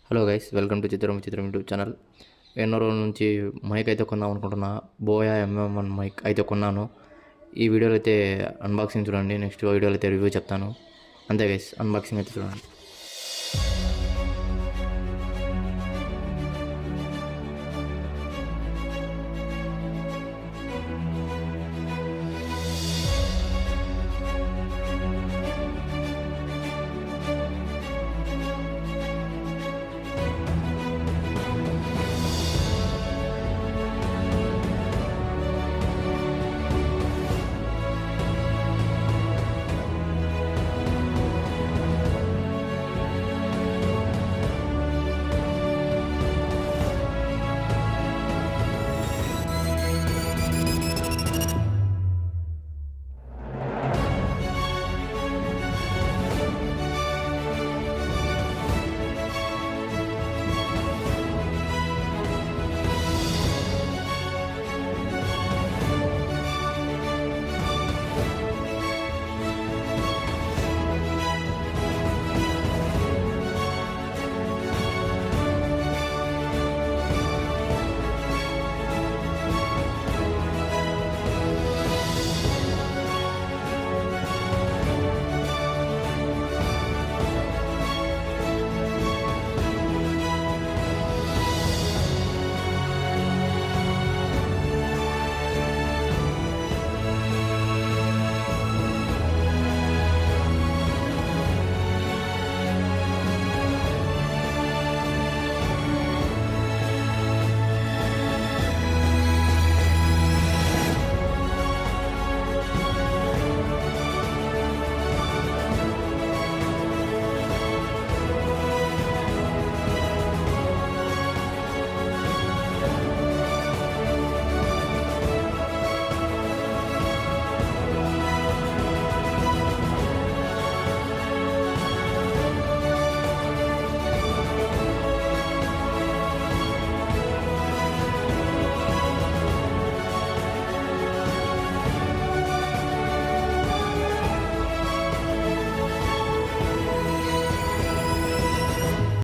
Hello guys, welcome to చిత్రం YouTube channel. ఎన్నో రోజుల నుంచి మైక్ అయితే కొందాం అనుకుంటున్నా. బోయా MM1 మైక్ అయితే కొన్నాను. ఈ వీడియోలో అయితే అన్బాక్సింగ్ చూడండి. నెక్స్ట్ వీడియోలో అయితే రివ్యూ చెప్తాను. అంతే గైస్, అన్బాక్సింగ్ అయితే చూడండి.